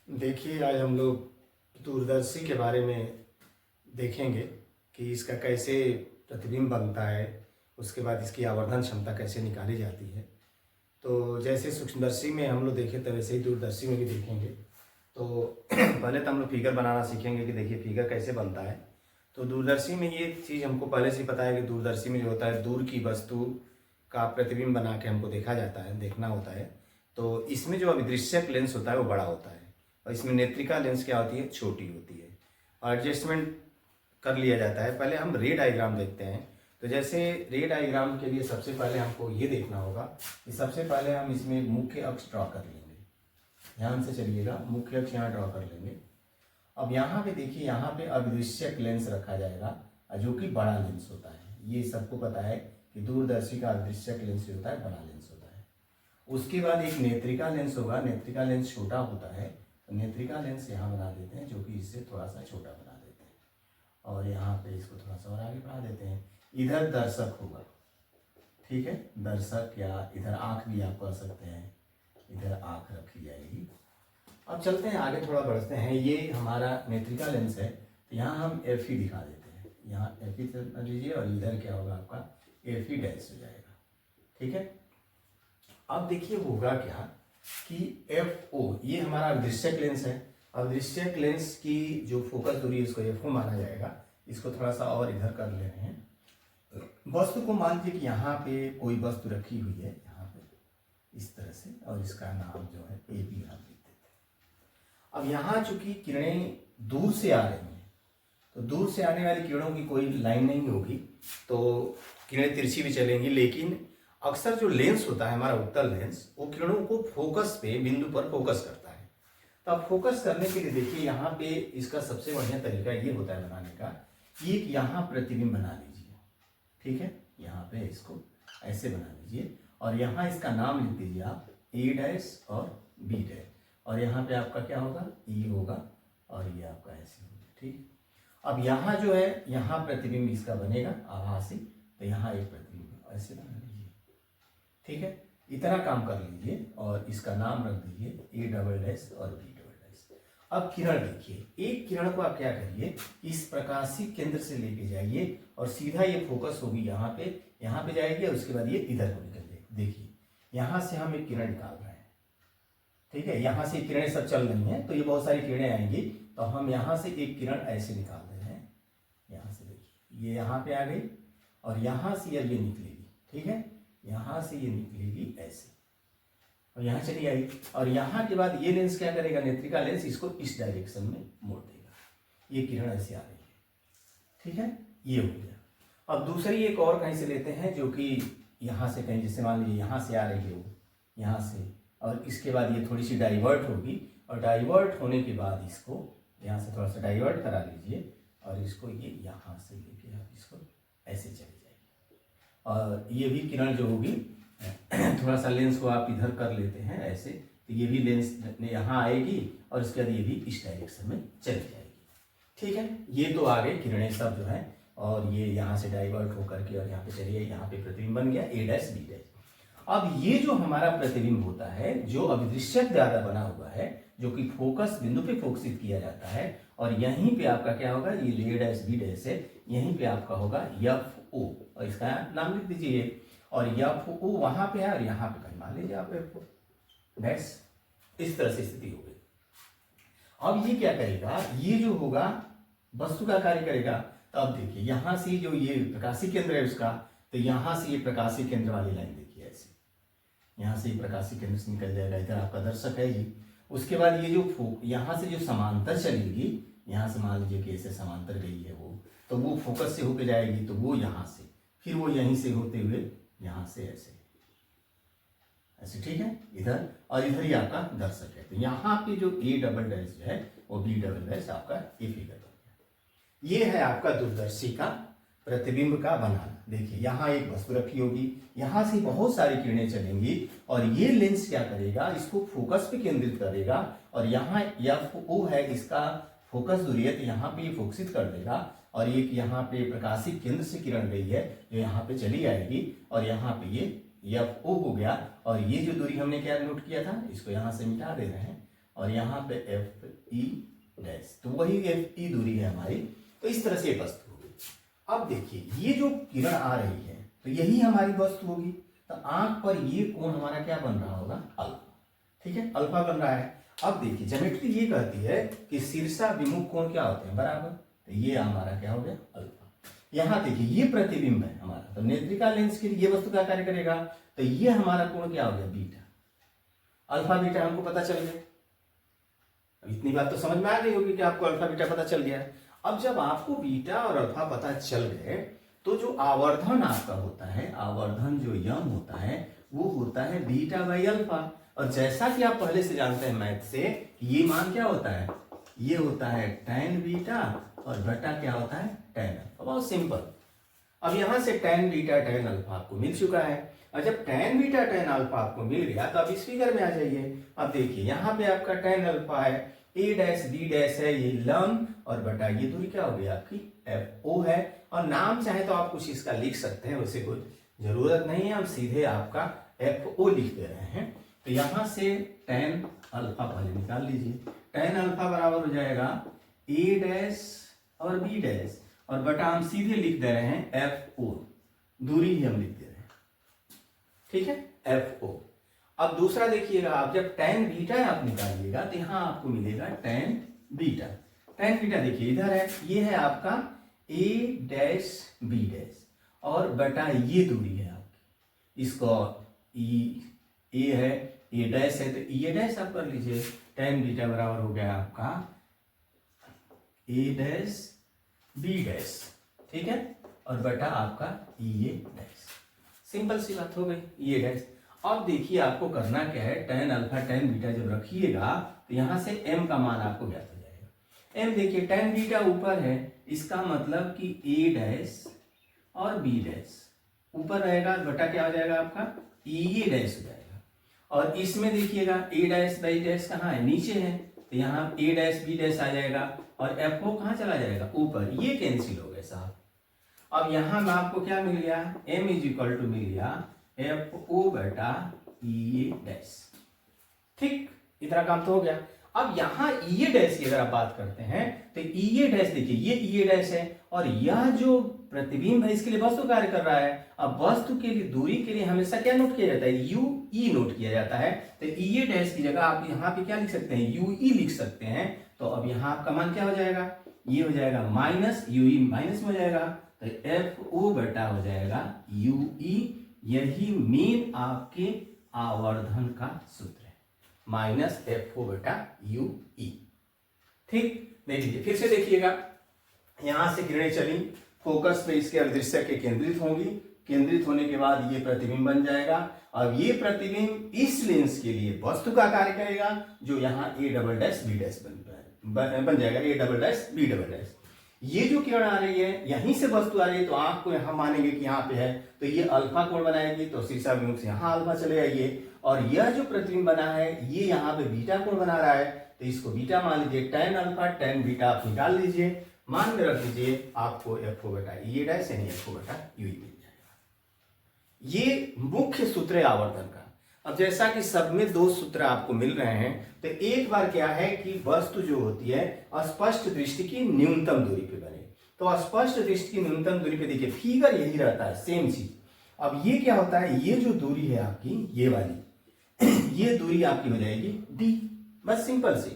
देखिए, आज हम लोग दूरदर्शी के बारे में देखेंगे कि इसका कैसे प्रतिबिंब बनता है, उसके बाद इसकी आवर्धन क्षमता कैसे निकाली जाती है। तो जैसे सूक्ष्मदर्शी में हम लोग देखे तो वैसे ही दूरदर्शी में भी देखेंगे। तो पहले तो हम लोग फिगर बनाना सीखेंगे कि देखिए फिगर कैसे बनता है। तो दूरदर्शी में ये चीज़ हमको पहले से ही पता है कि दूरदर्शी में जो होता है, दूर की वस्तु का प्रतिबिंब बना के हमको देखा जाता है, देखना होता है। तो इसमें जो अभिदृश्यक लेंस होता है वो बड़ा होता है और इसमें नेत्रिका लेंस क्या होती है, छोटी होती है। और एडजस्टमेंट कर लिया जाता है। पहले हम रे डायग्राम देखते हैं। तो जैसे रे डायग्राम के लिए सबसे पहले हमको ये देखना होगा कि सबसे पहले हम इसमें मुख्य अक्ष ड्रॉ कर लेंगे। ध्यान से चलिएगा, मुख्य अक्ष यहाँ ड्रॉ कर लेंगे। अब यहाँ पे देखिए, यहाँ पे अभिदृश्यक लेंस रखा जाएगा जो कि बड़ा लेंस होता है। ये सबको पता है कि दूरदर्शी का अभिदृश्यक लेंस जो होता है बड़ा लेंस होता है। उसके बाद एक नेत्रिका लेंस होगा। नेत्रिका लेंस छोटा होता है, तो नेत्रिका लेंस यहाँ बना देते हैं, जो कि इससे थोड़ा सा छोटा बना देते हैं। और यहाँ पे इसको थोड़ा सा और आगे बढ़ा देते हैं। इधर दर्शक होगा, ठीक है, दर्शक, या इधर आँख भी आप कर सकते हैं, इधर आँख रखी जाएगी। अब चलते हैं आगे, थोड़ा बढ़ते हैं। ये हमारा नेत्रिका लेंस है, तो यहाँ हम एफ ई दिखा देते हैं। यहाँ एफ ई कर लीजिए और इधर क्या होगा आपका एफ ई डैश हो जाएगा, ठीक है। अब देखिए होगा क्या कि एफ ओ, ये हमारा अदृश्यक लेंस है। अदृश्यक लेंस की जो फोकस दूरी है इसको एफ ओ माना जाएगा। इसको थोड़ा सा और इधर कर ले रहे हैं। वस्तु को मान लीजिए कि यहाँ पे कोई वस्तु रखी हुई है, यहाँ पे इस तरह से, और इसका नाम जो है ए बी हम लिख देते हैं। अब यहाँ चूंकि किरणें दूर से आ रही हैं, तो दूर से आने वाली किरणों की कोई लाइन नहीं होगी, तो किरणें तिरछी भी चलेंगी। लेकिन अक्सर जो लेंस होता है हमारा उत्तल लेंस, वो किरणों को फोकस पे, बिंदु पर फोकस करता है। तो अब फोकस करने के लिए देखिए यहाँ पे इसका सबसे बढ़िया तरीका ये होता है बनाने का, कि एक यहाँ प्रतिबिंब बना लीजिए, ठीक है। यहाँ पे इसको ऐसे बना लीजिए और यहाँ इसका नाम लिख दीजिए आप ए डैश और बी डैश। और यहाँ पे आपका क्या होगा, ई होगा और ये आपका ऐसे होगा, ठीक। अब यहाँ जो है, यहाँ प्रतिबिंब इसका बनेगा आभासी, तो यहाँ एक प्रतिबिंब ऐसे बना लीजिए, ठीक है। इतना काम कर लीजिए और इसका नाम रख दीजिए ए डबल डैश और बी डबल डैश। अब किरण देखिए, एक किरण को आप क्या करिए, इस प्रकाशी केंद्र से लेके जाइए और सीधा ये फोकस होगी यहाँ पे जाएगी और उसके बाद ये इधर को निकल जाएगी। देखिए यहाँ से हम एक किरण निकाल रहे हैं, ठीक है। यहाँ से किरणें सब चल रही हैं, तो ये बहुत सारी किरणें आएंगी, तो हम यहाँ से एक किरण ऐसे निकाल रहे हैं। यहाँ से देखिए ये यहाँ पे आ गई और यहाँ से अब ये निकलेगी, ठीक है। यहाँ से ये निकलेगी ऐसे और यहाँ चली आई। और यहाँ के बाद ये लेंस क्या करेगा, नेत्रिका लेंस इसको इस डायरेक्शन में मोड़ देगा। ये किरण ऐसे आ रही है, ठीक है, ये हो गया। अब दूसरी एक और कहीं से लेते हैं, जो कि यहाँ से कहीं, जैसे मान लीजिए यहाँ से आ रही है वो, यहाँ से, और इसके बाद ये थोड़ी सी डाइवर्ट होगी और डाइवर्ट होने के बाद इसको यहाँ से थोड़ा सा डाइवर्ट करा लीजिए और इसको ये यहाँ से लेके आप इसको ऐसे चली जाएगी। और ये भी किरण जो होगी, थोड़ा सा लेंस को आप इधर कर लेते हैं ऐसे, तो ये भी लेंस यहाँ आएगी और इसके बाद ये भी इस डायरेक्शन में चली जाएगी, ठीक है। ये तो आ गए किरणें सब जो है, और ये यहाँ से डाइवर्ट होकर के और यहाँ पे चलिए, यहाँ पे प्रतिबिंब बन गया ए डैश बी डैश। अब ये जो हमारा प्रतिबिंब होता है, जो अभिदृश्यक द्वारा बना हुआ है, जो कि फोकस बिंदु पे फोकसित किया जाता है, और यहीं पे आपका क्या होगा, ये ए डैश बी डैश है, यहीं पे आपका होगा एफ ओ, और इसका नाम लिख दीजिए। और एफ ओ वहां पे है और यहाँ पे कहीं मान लीजिए आप एफ ओ डैश। इस तरह से स्थिति हो गई। अब ये क्या करेगा, ये जो होगा वस्तु का कार्य करेगा। तो अब देखिए यहाँ से जो ये प्रकाशी केंद्र है उसका, तो यहाँ से ये प्रकाशी केंद्र वाली लाइन देखिए ऐसे, यहाँ से ये प्रकाशी केंद्र से निकल जाएगा, इधर आपका दर्शक है ये। उसके बाद ये जो यहाँ से जो समांतर चलेगी, यहाँ से मान लीजिए कि ऐसे समांतर गई है वो, तो वो फोकस से होकर जाएगी, तो वो यहाँ से, फिर वो यहीं से होते हुए यहाँ से ऐसे ऐसे, ठीक है, इधर, और इधर ही आपका दर्शक है। तो यहाँ पे जो ए डबल डैश जो है वो बी डबल डैश आपका ये फिगर बन गया। ये है आपका दूरदर्शी का प्रतिबिंब का बनाना। देखिए यहाँ एक वस्तु रखी होगी, यहाँ से बहुत सारी किरणें चलेंगी और ये लेंस क्या करेगा, इसको फोकस पे केंद्रित करेगा। और यहाँ एफ ओ है, इसका फोकस दूरी है, तो यहाँ पे ये फोकसित कर देगा। और एक यहाँ पे प्रकाशी केंद्र से किरण गई है जो यहाँ पे चली आएगी और यहाँ पे ये एफ ओ हो गया। और ये जो दूरी हमने क्या नोट किया था, इसको यहाँ से मिटा दे रहे हैं और यहाँ पे एफ ई डैश, तो वही एफ ई दूरी है हमारी। तो इस तरह से वस्तु होगी। अब देखिए ये जो किरण आ रही है तो यही हमारी वस्तु होगी। तो आंख पर ये कोण हमारा क्या बन रहा होगा, अल्फा। ठीक है, अल्फा बन रहा है। अब देखिए ज्योमेट्री ये कहती है कि शीर्षाभिमुख कोण क्या होते हैं, बराबर। तो ये हमारा क्या हो गया, अल्फा। यहाँ देखिए ये प्रतिबिंब है हमारा, तो नेत्रिका लेंस के लिए ये वस्तु क्या कार्य करेगा, तो ये हमारा कोण क्या हो गया, बीटा। अल्फा बीटा हमको पता चल गया। अब इतनी बात तो समझ में आ गई होगी कि आपको अल्फा बीटा पता चल गया। अब जब आपको बीटा और अल्फा पता चल गए तो जो आवर्धन आपका होता है, आवर्धन जो यम होता है वो होता है बीटा बाई अल्फा। और जैसा कि आप पहले से जानते हैं मैथ से, ये मान क्या होता है, ये होता है tan बीटा और बटा क्या होता है, tan अल्फा। बहुत सिंपल। अब यहां से tan बीटा tan अल्फा आपको मिल चुका है। और जब tan बीटा tan अल्फा आपको मिल गया तो अब इस फिगर में आ जाइए। अब देखिए यहाँ पे आपका tan अल्फा है, a डैश b डैश है, ये लंब और बटा ये दूरी क्या हो गई आपकी एफ ओ है। और नाम चाहे तो आप कुछ इसका लिख सकते हैं, वैसे कुछ जरूरत नहीं है, हम सीधे आपका एफ ओ लिख दे रहे हैं। तो यहां से tan अल्फा पहले निकाल लीजिए। tan अल्फा बराबर हो जाएगा a डैश और b डैश और बटा हम सीधे लिख दे रहे हैं एफ ओ, दूरी ही हम लिख दे रहे हैं। ठीक है, एफ ओ। अब दूसरा देखिएगा, आप जब tan बीटा आप निकालिएगा तो यहां आपको मिलेगा tan बीटा। tan बीटा देखिए इधर है, ये है आपका a डैश b डैश और बटा ये दूरी है आपकी, इसको ए है, ए डैश है तो ए डैश आप कर लीजिए। tan बीटा बराबर हो गया आपका ए डैश बी डैश, ठीक है, और बटा आपका ए डैश। सिंपल सी बात हो गई, ए डैश। अब देखिए आपको करना क्या है, tan अल्फा tan बीटा जब रखिएगा तो यहां से m का मान आपको ज्ञात हो जाएगा। m देखिए tan बीटा ऊपर है, इसका मतलब कि a डैश और b डैश ऊपर रहेगा, बटा क्या हो जाएगा आपका ए डैश हो जाएगा। और इसमें देखिएगा a डैश बाई डैश कहाँ है, नीचे है, तो यहाँ a डैश b डैश आ जाएगा और एफ ओ कहाँ चला जाएगा, ऊपर। ये कैंसिल हो गए साहब। अब यहां में आपको क्या मिल गया, m इज इक्वल टू मिल गया एफ ओ बटा ई डैश। ठीक, इतना काम तो हो गया। अब यहां ई डैश की अगर आप बात करते हैं तो ई डैश देखिए, ये ई डैश है और यह जो प्रतिबिंब है इसके लिए वस्तु कार्य कर रहा है। अब वस्तु के लिए दूरी के लिए हमेशा क्या नोट किया जाता है, यू ई नोट किया जाता है। तो ई डैश की जगह आप यहाँ पे क्या लिख सकते हैं, यू ई लिख सकते हैं। तो अब यहाँ आपका मान क्या हो जाएगा, ये हो जाएगा माइनस यू ई, माइनस में हो जाएगा तो एफ ओ बटा हो जाएगा यू ई। यही मेन आपके आवर्धन का सूत्र है, माइनस एफ ओ बटा यू ई। ठीक, देख लीजिए फिर से देखिएगा, यहां से किरणें चली, फोकस पे इसके अदृश्य के केंद्रित होंगी, केंद्रित होने के बाद ये प्रतिबिंब बन जाएगा। अब ये प्रतिबिंब इस लेंस के लिए वस्तु का कार्य करेगा, जो यहाँ A double dash B dash बन जाएगा, A double dash B double dash. ये जो किरण आ रही है यहीं से वस्तु आ रही है, तो आंख को यहाँ मानेंगे कि यहाँ पे है, तो ये अल्फा कोण बनाएगी, तो शीर्षाभिमुख से यहाँ अल्फा चले आइए। और यह जो प्रतिबिंब बना है ये यहाँ पे बीटा कोण बना रहा है, तो इसको बीटा मान लीजिए। tan अल्फा tan बीटा आप निकाल लीजिए, मान में रख लीजिए, आपको एफ ओ बटा ई डैश यानी एफ ओ बटा यू मिल जाएगा। ये मुख्य सूत्र है आवर्धन का। अब जैसा कि सब में दो सूत्र आपको मिल रहे हैं, तो एक बार क्या है कि वस्तु जो होती है स्पष्ट दृष्टि की न्यूनतम दूरी पे बने। तो स्पष्ट दृष्टि की न्यूनतम दूरी पे देखिए फिगर यही रहता है, सेम चीज। अब ये क्या होता है, ये जो दूरी है आपकी ये वाली ये दूरी आपकी हो जाएगी डी, बस सिंपल सी।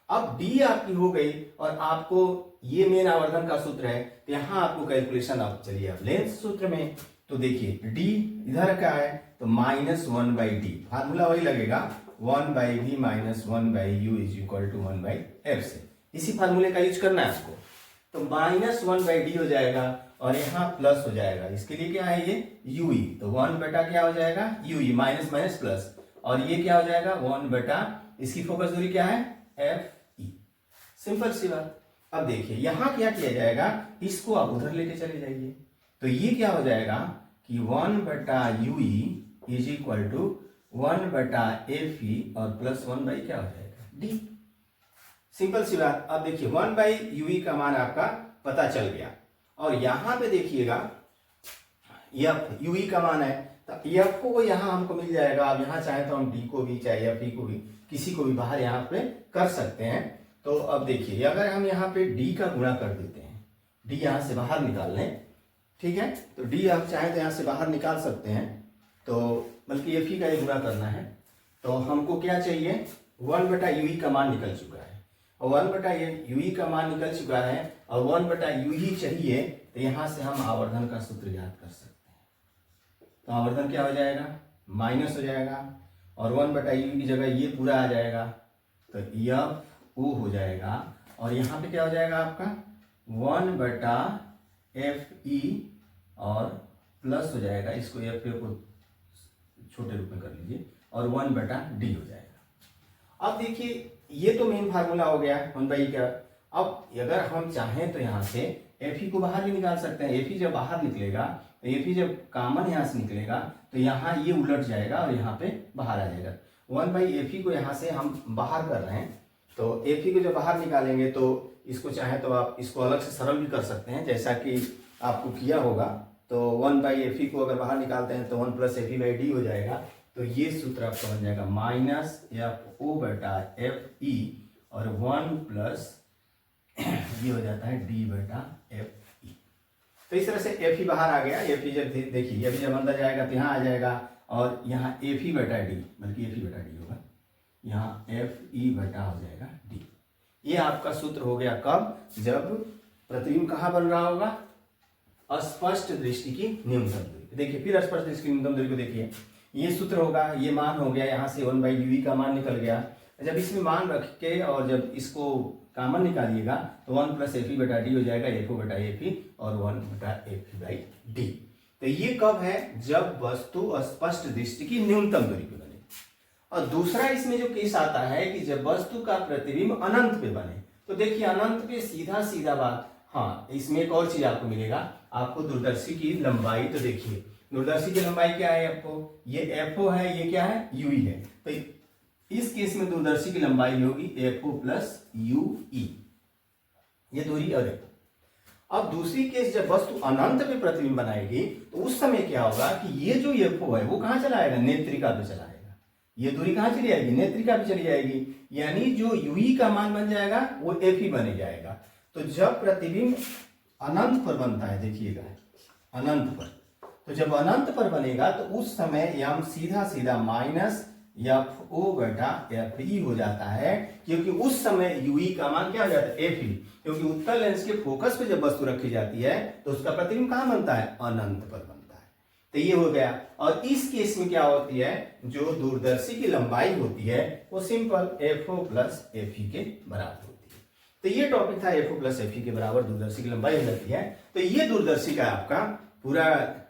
अब डी आपकी हो गई और आपको ये मेन आवर्धन का सूत्र है, तो यहां आपको कैलकुलेशन आप चलिए आप लेंस सूत्र में, तो देखिए डी इधर क्या है, तो minus one by D, formula वही लगेगा, one by V minus one by U is equal to one by F से। इसी फार्मूले का यूज करना है आपको। तो माइनस वन बाई डी हो जाएगा और यहाँ प्लस हो जाएगा, इसके लिए क्या है ये यू ई, तो वन बटा क्या हो जाएगा you E, minus minus plus, और ये क्या हो जाएगा वन बटा, इसकी फोकस दूरी क्या है एफ ई। सिंपल सी बात। अब देखिए यहाँ क्या किया जाएगा, इसको आप उधर लेके चले जाइए, तो ये क्या हो जाएगा कि वन बटा U E is equal to one बटा एफ ई और प्लस वन बाई क्या हो जाएगा डी। सिंपल सी बात। अब देखिए वन बाई यू ई का मान आपका पता चल गया, और यहां पे देखिएगा एफ यूई का मान है, तो एफ को यहाँ हमको मिल जाएगा। अब यहाँ चाहे तो हम डी को भी चाहे एफ ई को भी किसी को भी बाहर यहाँ पे कर सकते हैं। तो अब देखिए अगर हम यहाँ पे डी का गुणा कर देते हैं, डी यहाँ से बाहर निकाल लें, ठीक है, तो डी आप चाहें तो यहाँ से बाहर निकाल सकते हैं, तो बल्कि एफ ई का गुणा करना है। तो हमको क्या चाहिए, 1/ui का मान निकल चुका है, और 1/ui का मान निकल चुका है और 1/u चाहिए, तो यहाँ से हम आवर्धन का सूत्र याद कर सकते हैं। तो आवर्धन क्या हो जाएगा, माइनस हो जाएगा, और 1/u की जगह ये पूरा आ जाएगा, तो एफ ओ हो जाएगा, और यहाँ पे क्या हो जाएगा आपका 1/fe और प्लस हो जाएगा, इसको एफ को छोटे रूप में कर लीजिए, और 1/d हो जाएगा। अब देखिए ये तो मेन फार्मूला हो गया 1/e का। अब अगर हम चाहें तो यहाँ से एफ को बाहर भी निकाल सकते हैं। एफ जब बाहर निकलेगा, तो एफ जब कॉमन यहाँ से निकलेगा, तो यहाँ ये उलट जाएगा और यहाँ पे बाहर आ जाएगा। 1/f को यहाँ से हम बाहर कर रहे हैं, तो एफ को जब बाहर निकालेंगे तो इसको चाहे तो आप इसको अलग से सरल भी कर सकते हैं, जैसा कि आपको किया होगा। तो 1/f को अगर बाहर निकालते हैं तो 1+fe/d हो जाएगा। तो ये सूत्र आपका बन जाएगा -FO/FE और 1+ ये हो जाता है D/FE। तो इस तरह से FE बाहर आ गया। FE जब देखिए जब अंदर जाएगा तो यहाँ आ जाएगा, और यहाँ FE/D, बल्कि FE/D होगा, यहाँ FE बटा हो जाएगा D। ये आपका सूत्र हो गया कब, जब प्रतिबिंब कहाँ बन रहा होगा, अस्पष्ट दृष्टि की न्यूनतम दूरी। देखिए फिर अस्पष्ट दृष्टि की न्यूनतम दूरी को देखिए, ये सूत्र होगा, ये मान हो गया, यहाँ से 1/u का मान निकल गया। जब इसमें मान रख के और जब इसको कॉमन निकालिएगा तो 1+fe/d हो जाएगा, FO/fe और 1/fe/d। तो ये कब है, जब वस्तु अस्पष्ट दृष्टि की न्यूनतम दूरी पे बने। और दूसरा इसमें जो केस आता है कि जब वस्तु का प्रतिबिंब अनंत पे बने। तो देखिए अनंत पे सीधा सीधा बात, हाँ इसमें एक और चीज आपको मिलेगा, आपको दूरदर्शी की लंबाई। तो देखिए दूरदर्शी की लंबाई क्या है, आपको ये FO है, ये क्या है, UE है। तो इस केस में दूरदर्शी की लंबाई होगी FO+UE, ये दूरी। और अब दूसरी केस जब वस्तु अनंत पे प्रतिबिंब बनाएगी तो उस समय क्या होगा कि ये जो FO है वो कहाँ चला आएगा, नेत्रिका पे चला आएगा। ये दूरी कहाँ चली जाएगी, नेत्रिका पे चली जाएगी, यानी जो UE का मान बन जाएगा वो FE बन जाएगा। तो जब प्रतिबिंब अनंत पर बनता है, देखिएगा अनंत पर, तो जब अनंत पर बनेगा तो उस समय हम सीधा सीधा -FO/FE हो जाता है, क्योंकि उस समय UE का मान क्या हो जाता है, FE, क्योंकि उत्तल लेंस के फोकस पे जब वस्तु रखी जाती है तो उसका प्रतिबिंब कहाँ बनता है, अनंत पर बनता है। तो ये हो गया। और इस केस में क्या होती है, जो दूरदर्शी की लंबाई होती है वो सिंपल FO+FE के बराबर होती है। तो ये टॉपिक था, FO+FE के बराबर दूरदर्शी की लंबाई हो जाती है। तो ये दूरदर्शी का आपका पूरा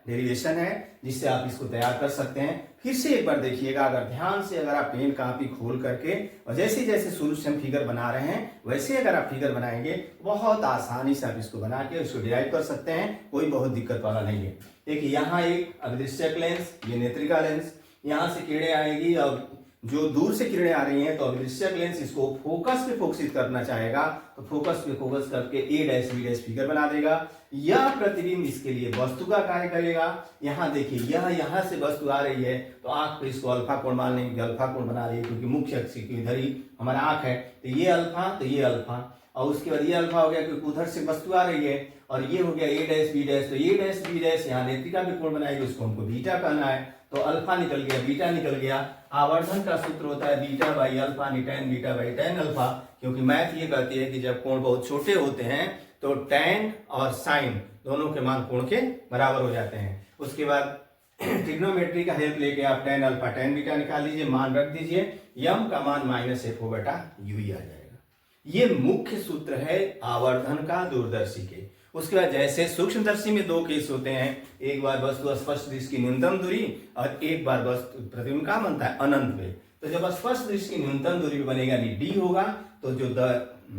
डेरिवेशन है, जिससे आप इसको तैयार कर सकते हैं। फिर से एक बार देखिएगा, अगर ध्यान से अगर आप पेन कॉपी खोल करके और जैसे जैसे शुरू से हम फिगर बना रहे हैं वैसे अगर आप फिगर बनाएंगे बहुत आसानी से आप इसको बना के उसको डिराइव कर सकते हैं, कोई बहुत दिक्कत वाला नहीं है। देखिए यहाँ एक अदृश्यक लेंस, ये नेत्रिका लेंस, यहाँ से किरणें आएगी और जो दूर से किरणें आ रही हैं तो अदृश्यक लेंस इसको फोकस पे फोकसित करना चाहेगा, तो फोकस पे फोकस करके A', B' फिगर बना देगा। यह प्रतिबिंब इसके लिए वस्तु का कार्य करेगा। यहाँ देखिए यह यहाँ से वस्तु आ रही है तो आंख पे इसको अल्फा कोण मान लेंगे, अल्फा कोण बना रही है, क्योंकि मुख्य अक्ष की इधर ही हमारा आंख है, तो ये अल्फा, तो ये अल्फा, और उसके बाद ये अल्फा हो गया क्योंकि उधर से वस्तु आ रही है, और ये हो गया A', B', तो A', B' यहाँ नेत्रिका भी कोण बनाएगी, उसको हमको बीटा कहना है। तो अल्फा निकल गया, बीटा निकल गया। आवर्धन का सूत्र होता है β/α नी tan β/tan अल्फा, क्योंकि मैथ ये कहती है कि जब कोण बहुत छोटे होते हैं तो tan और sin दोनों के मान कोण के बराबर हो जाते हैं। उसके बाद ट्रिग्नोमेट्री का हेल्प लेके आप tan अल्फा tan बीटा निकाल लीजिए, मान रख दीजिए, यम का मान -FO/UE आ जाएगा। ये मुख्य सूत्र है आवर्धन का दूरदर्शी के। उसके बाद जैसे सूक्ष्मदर्शी में दो केस होते हैं, एक बार वस्तु स्पष्ट दृष्टि की न्यूनतम दूरी और एक बार वस्तु प्रतिबिंब कहाँ बनता है, अनंत पे। तो जब स्पष्ट दृष्टि की न्यूनतम दूरी पे बनेगा यानी D होगा, तो जो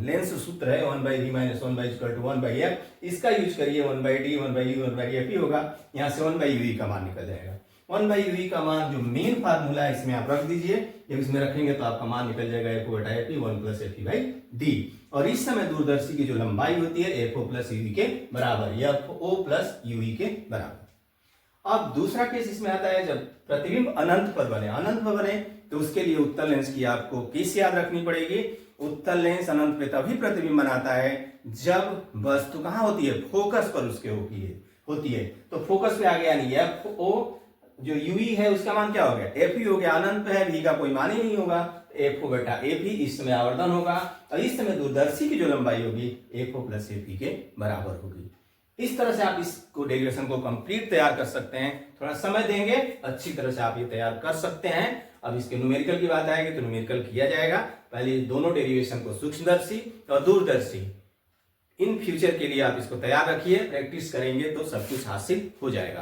लेंस सूत्र है 1/d - 1/1/f, इसका यूज करिए 1/d 1/u 1/fe होगा, यहाँ से 1/u का मान निकल जाएगा। 1/u का मान जो मेन फार्मूला है इसमें आप रख दीजिए, जब इसमें रखेंगे तो आपका मान निकल जाएगा FO/FE 1+FE/d। और इस समय दूरदर्शी की जो लंबाई होती है FO+UE के बराबर, FO+UE के बराबर। अब दूसरा केस इसमें आता है जब प्रतिबिंब अनंत पर बने तो उसके लिए उत्तल लेंस की आपको केस याद रखनी पड़ेगी। उत्तल लेंस अनंत पे तभी प्रतिबिंब बनाता है जब वस्तु कहाँ होती है, फोकस पर उसके होती है। तो फोकस पे आ गया, यानी एफ ओ जो यूई है उसका मान क्या हो गया, एफ ई हो गया। अनंत पे है, वी का कोई मान ही नहीं होगा, एफ ओ बेटा एफ ई, इस समय आवर्धन होगा और इस समय दूरदर्शी की जो लंबाई होगी F O plus F E के बराबर होगी। इस तरह से आप इसको डेरिवेशन को कंप्लीट तैयार कर सकते हैं। थोड़ा समय देंगे अच्छी तरह से आप ये तैयार कर सकते हैं। अब इसके न्यूमेरिकल की बात आएगी तो न्यूमेरिकल किया जाएगा। पहले दोनों डेरिवेशन को सूक्ष्मदर्शी और दूरदर्शी इन फ्यूचर के लिए आप इसको तैयार रखिए, प्रैक्टिस करेंगे तो सब कुछ हासिल हो जाएगा।